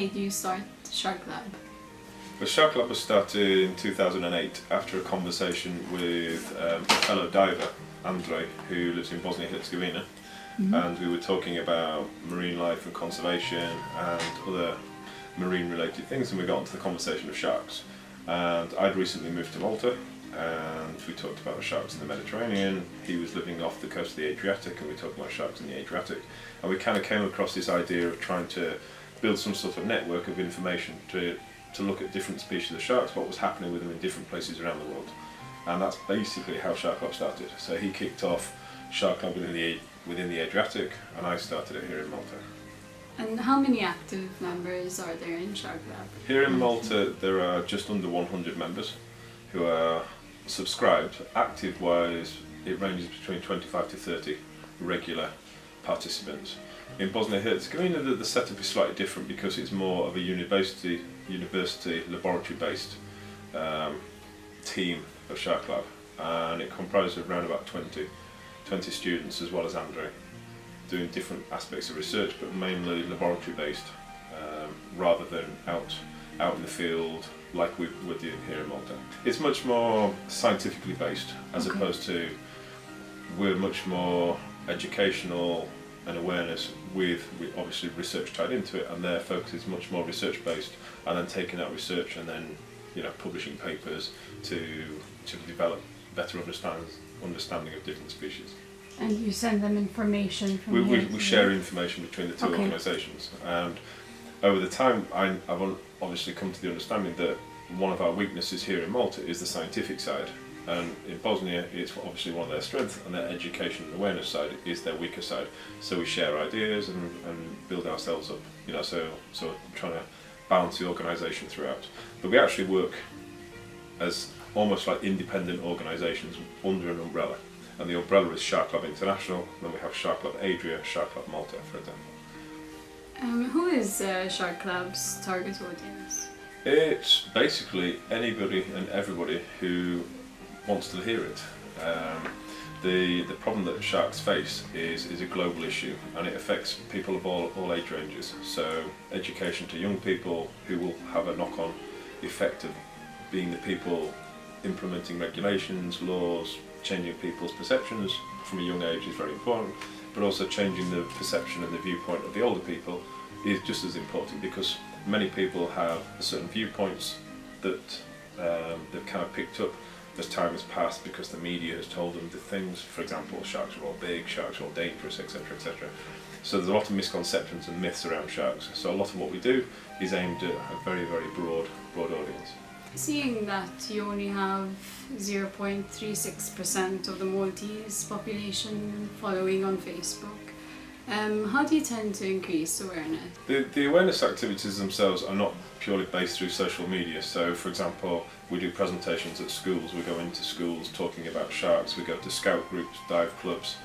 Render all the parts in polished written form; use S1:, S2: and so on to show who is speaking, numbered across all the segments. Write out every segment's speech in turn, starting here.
S1: made you start Sharklab?
S2: The Sharklab was started in 2008 after a conversation with a fellow diver, Andre, who lives in Bosnia-Herzegovina, and we were talking about marine life and conservation and other marine related things, and we got into the conversation of sharks. And I'd recently moved to Malta, and we talked about sharks in the Mediterranean. He was living off the coast of the Adriatic, and we talked about sharks in the Adriatic, and we kind of came across this idea of trying to build some sort of network of information to look at different species of sharks, what was happening with them in different places around the world. And that's basically how Sharklab started. So he kicked off Sharklab within the Adriatic, and I started it here in Malta.
S1: And how many active members are there in Sharklab?
S2: Here in Malta there are just under 100 members who are subscribed. Active wise it ranges between 25 to 30 regular participants. In Bosnia-Herzegovina the setup is slightly different because it's more of a university laboratory based team of Sharklab, and it comprises of around about 20 students as well as Andre, doing different aspects of research but mainly laboratory based rather than out in the field like we're doing here in Malta. It's much more scientifically based as opposed to, we're much more educational and awareness with obviously research tied into it, and their focus is much more research based and then taking that research and then publishing papers to develop better understanding of different species.
S1: And you send them information from
S2: we share information between the two organisations, and over the time I've obviously come to the understanding that one of our weaknesses here in Malta is the scientific side, and in Bosnia it's obviously one of their strengths, and their education and awareness side is their weaker side. So we share ideas and build ourselves up, so I'm trying to balance the organisation throughout. But we actually work as almost like independent organisations under an umbrella, and the umbrella is Sharklab International, then we have Sharklab Adria, Sharklab Malta, for example.
S1: Who is Sharklab's target audience?
S2: It's basically anybody and everybody who wants to hear it. The problem that sharks face is a global issue, and it affects people of all age ranges. So education to young people who will have a knock-on effect of being the people implementing regulations, laws, changing people's perceptions from a young age is very important, but also changing the perception and the viewpoint of the older people is just as important, because many people have certain viewpoints that they've kind of picked up as time has passed because the media has told them the things. For example, sharks are all big, sharks are all dangerous, etc., etc. So there's a lot of misconceptions and myths around sharks. So a lot of what we do is aimed at a very, very broad audience.
S1: Seeing that you only have 0.36% of the Maltese population following on Facebook, how do you tend to increase awareness?
S2: The awareness activities themselves are not purely based through social media. So for example, we do presentations at schools, we go into schools talking about sharks, we go to scout groups, dive clubs,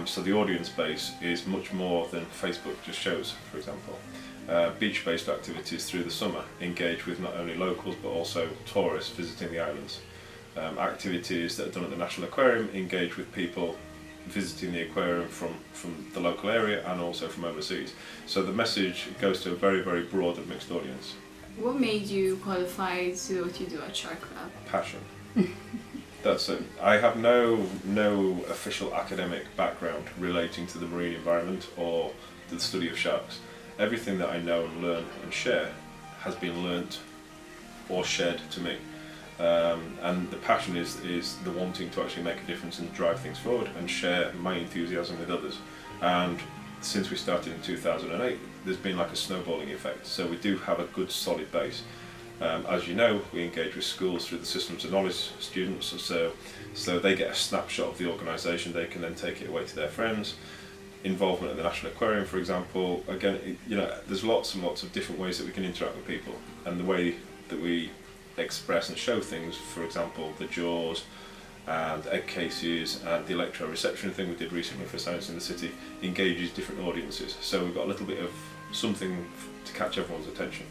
S2: so the audience base is much more than Facebook just shows, for example. Beach-based activities through the summer engage with not only locals but also tourists visiting the islands. Activities that are done at the National Aquarium engage with people visiting the aquarium from the local area and also from overseas. So the message goes to a very, very broad and mixed audience.
S1: What made you qualified to do what you do at Sharklab?
S2: Passion. That's it. I have no official academic background relating to the marine environment or the study of sharks. Everything that I know and learn and share has been learnt or shared to me. And the passion is the wanting to actually make a difference and drive things forward and share my enthusiasm with others. And since we started in 2008, there's been like a snowballing effect. So we do have a good solid base. As you know, we engage with schools through the Systems of Knowledge students, so they get a snapshot of the organisation, they can then take it away to their friends. Involvement at the National Aquarium, for example, again, there's lots and lots of different ways that we can interact with people, and the way that we express and show things, for example, the jaws and egg cases and the electroreception thing we did recently for Science in the City, engages different audiences. So we've got a little bit of something to catch everyone's attention.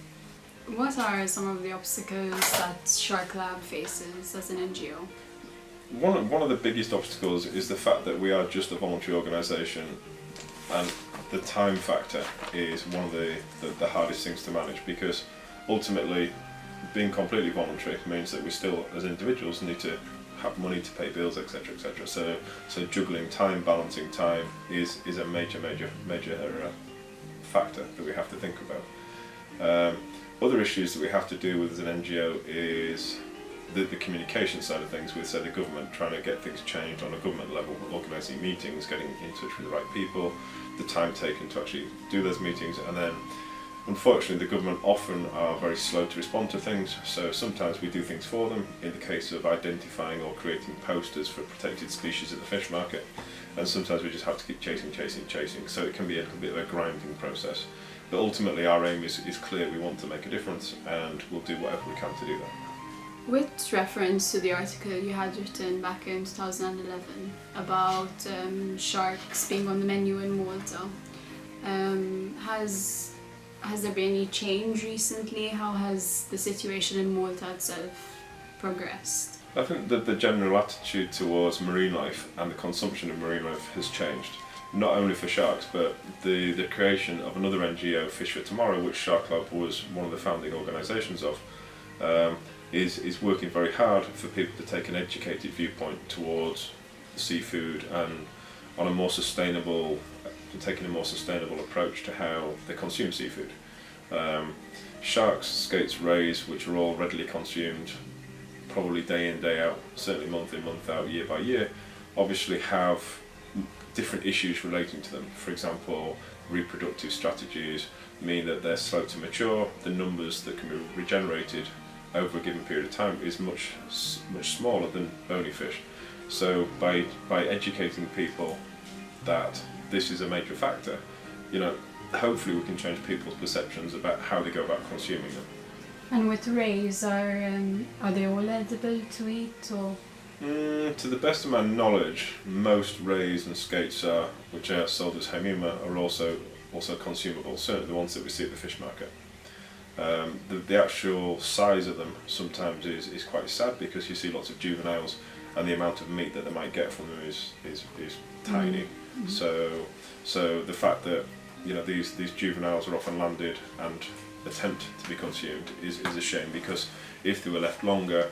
S1: What are some of the obstacles that Sharklab faces as an NGO?
S2: One of the biggest obstacles is the fact that we are just a voluntary organisation, and the time factor is one of the hardest things to manage, because ultimately being completely voluntary means that we still as individuals need to have money to pay bills, etc., etc. So juggling time, balancing time is a major factor that we have to think about. Other issues that we have to deal with as an NGO is the communication side of things, with, say, the government, trying to get things changed on a government level, organising meetings, getting in touch with the right people, the time taken to actually do those meetings, and then unfortunately the government often are very slow to respond to things, so sometimes we do things for them, in the case of identifying or creating posters for protected species at the fish market, and sometimes we just have to keep chasing, so it can be a little bit of a grinding process. But ultimately our aim is clear: we want to make a difference, and we'll do whatever we can to do that.
S1: With reference to the article you had written back in 2011 about sharks being on the menu in Malta, has there been any change recently? How has the situation in Malta itself progressed?
S2: I think that the general attitude towards marine life and the consumption of marine life has changed. Not only for sharks, but the creation of another NGO, Fish for Tomorrow, which Sharklab was one of the founding organisations of, is working very hard for people to take an educated viewpoint towards seafood and on a more sustainable, taking a more sustainable approach to how they consume seafood. Sharks, skates, rays, which are all readily consumed, probably day in, day out, certainly month in, month out, year by year, obviously have different issues relating to them. For example, reproductive strategies mean that they're slow to mature. The numbers that can be regenerated over a given period of time is much smaller than bony fish. So by educating people that this is a major factor, hopefully we can change people's perceptions about how they go about consuming them.
S1: And with rays, are they all edible to eat, or?
S2: To the best of my knowledge, most rays and skates which are sold as hamuma are also consumable, certainly the ones that we see at the fish market. The actual size of them sometimes is quite sad, because you see lots of juveniles and the amount of meat that they might get from them is tiny. Mm-hmm. So the fact that these juveniles are often landed and attempt to be consumed is a shame, because if they were left longer,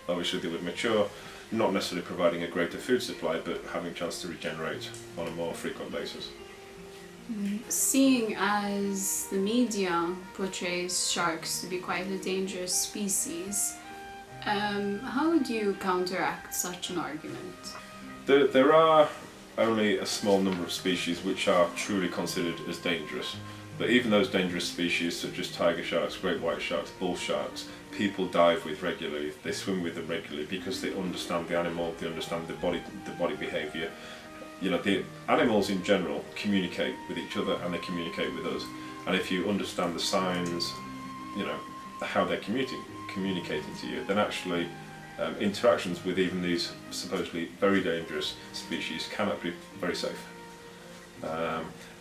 S2: obviously they would mature, not necessarily providing a greater food supply, but having a chance to regenerate on a more frequent basis.
S1: Seeing as the media portrays sharks to be quite a dangerous species, how would you counteract such an argument?
S2: There are only a small number of species which are truly considered as dangerous, but even those dangerous species such as tiger sharks, great white sharks, bull sharks, people dive with regularly, they swim with them regularly, because they understand the animal, they understand the body behaviour. The animals in general communicate with each other, and they communicate with us, and if you understand the signs, how they're communicating to you, then actually interactions with even these supposedly very dangerous species cannot be very safe.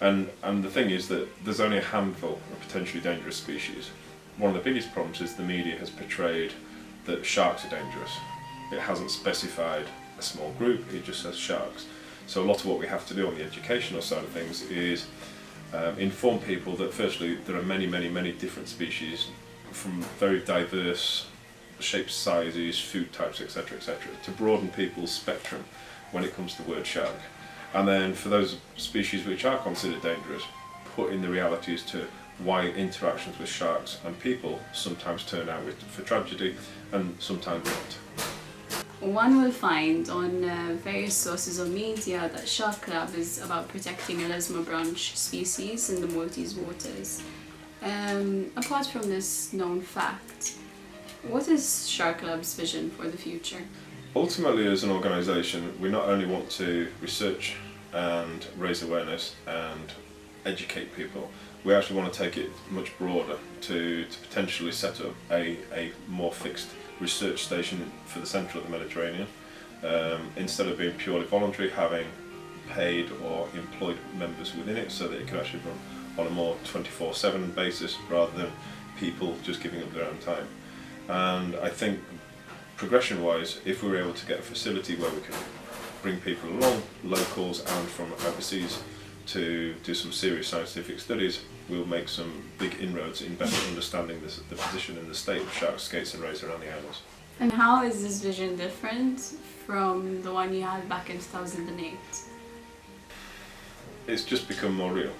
S2: And the thing is that there's only a handful of potentially dangerous species. One of the biggest problems is the media has portrayed that sharks are dangerous. It hasn't specified a small group, it just says sharks. So a lot of what we have to do on the educational side of things is inform people that firstly there are many different species from very diverse shapes, sizes, food types, etc., to broaden people's spectrum when it comes to the word shark. And then for those species which are considered dangerous, put in the realities to why interactions with sharks and people sometimes turn out for tragedy and sometimes not.
S1: One will find on various sources of media that Sharklab is about protecting Elasma branch species in the Maltese waters. Apart from this known fact, what is Sharklab's vision for the future?
S2: Ultimately, as an organisation, we not only want to research and raise awareness and educate people, we actually want to take it much broader to potentially set up a more fixed research station for the centre of the Mediterranean. Instead of being purely voluntary, having paid or employed members within it, so that it can actually run on a more 24/7 basis rather than people just giving up their own time. And I think progression-wise, if we were able to get a facility where we can bring people along, locals and from overseas, to do some serious scientific studies, we'll make some big inroads in better understanding the position and the state of sharks, skates and rays around the islands.
S1: And how is this vision different from the one you had back in 2008?
S2: It's just become more real.